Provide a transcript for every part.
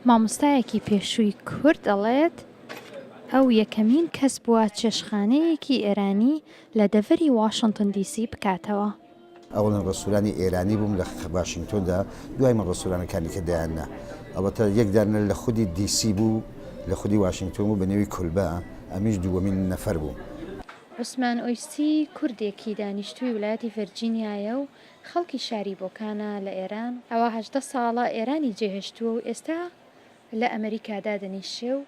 مامۆستایەکی پێشووی کورد دەڵێت ئەو یەکەمین کەس بووە چێشتخانەیەکی ئێرانی لە دەڤەری واشنگتن دیسی بکاتەوە. ئەوڵەن ڕێستورانی ئێرانی بووم لە واشنگتۆندا، دوای من ڕێستورانەکانی کە دایاننا. ئەوەتە یەکدانە لە خودی دیسی بوو، لە خودی واشنگتۆن بوو بە نێوی کولبە، ئەمیش دووەمین نەفەر بوو. عوسمان ئۆیسی کوردێکی دانیشتووی ویلایەتی ڤێرجینیایە و خەڵکی شاری بۆکانە لە ئێران. ئەوە 18 ساڵە ئێرانی جێهێشتووە و ئێستا لە ئەمریکادا دەنیشێ و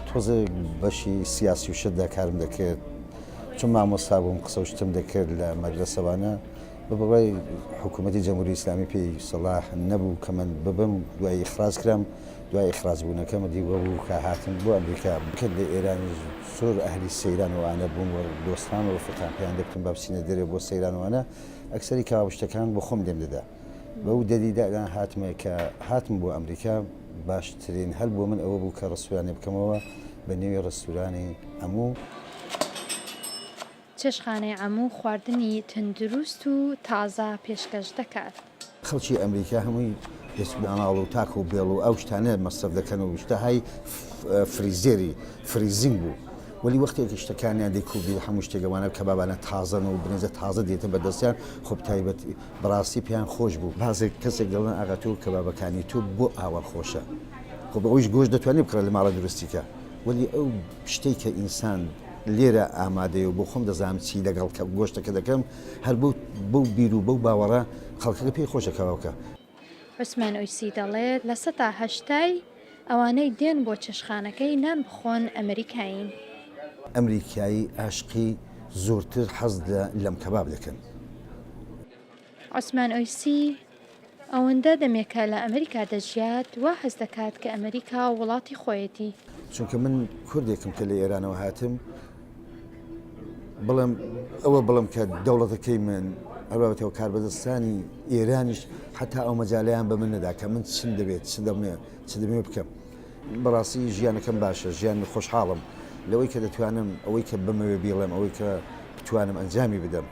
تۆزە بەشی سیاسی و شتدا کارم دەکرد، چون مامۆستا بووم قسە و شتم دەکرد لە مەدرسەوانە. بەبڕای حکوومەتی جەمهوری ئیسلامی پێی سەڵاح نەبوو کە من ببم، دوای ئیخراج کرام. دوای ئیخراجبوونەکەم دیوە بوو کە هاتم بۆ ئەمریکا. کرد لە ئێرانی زۆر ئەهلی سەیرانەوانە بووم و دۆستان و ڕفیقان پێیان دەکتم با بچینە دەرێ بۆ سەیرانەوانە. ئەکسەری کاوشتەکان بۆ خۆم دێم دەدا. بەو دەلیلدان هاتمێ کە هاتم بۆ ئەمریکا، باشترین هەل بۆ من ئەوە بوو کە ڕێستورانێ بکەمەوە بە نێوی ڕێستورانی ئەموو. چێشتخانەی ئەموو خواردنی تەندروست و تازە پێشکەش دەکات. خەڵکی ئەمریکا هەمووی ئەناڵ و تاک و بێڵ و ئەو شتانە مەسرف دەکەن و شتەهای فریزێری فریزینگ بوو. وەلی وەختێکی شتەکانیان دەیکوبی هەموو شتێکەوانە کەبابانە تازەن و بنێزە تازە دێتە بەدەستیان، خۆب تایبەت بەڕاستی پێیان خۆش بوو. بازێک کەسێک دەڵێن ئاغا تۆ کەبابەکانی تۆ بۆ ئاوا خۆشە، خۆ بە ئەویش گۆشت دەتوانێت بکڕێت لە ماڵە دروستیکە. وەلی ئەو شتەی کە ئینسان لێرە ئامادەیە و بۆ خۆم دەزانم چی لەگەڵ گۆشتەکە دەکەم، هەر بەو بیر و بەو باوەڕە خەڵکەکە پێی خۆشە کەواوکە. عوسمان ئۆیسی دەڵێت لە 180 ئەوانەی دێن بۆ چێشتخانەکەی نان بخۆن ئەمریکاین. ئەمریکایی عاشقی زۆرتر حەز لەم کەباب دەکەن. عوسمان ئۆیسی ئەوەندە دەمێکە لە ئەمریکا دەژیات وا حەز دەکات کە ئەمریکا وڵاتی خۆیەتی. چونکە من کوردێکم کە لە ئێرانەوە هاتم، بڵێم ئەوە بڵم کە دەوڵەتەکەی من هەروەتەوە کاربەدەستانی ئێرانیش حتا ئەو مەجالیان بە من نەدا کە من چیم دەبێت چ دەمێ بکەم. بەڕاستی ژیانەکەم باشە، ژیان خۆشحاڵم لەوەی کە دەتوانم ئەوەی کە بمەوێ بیڵێم، ئەوەی کە بتوانم ئەنجامی بدەم.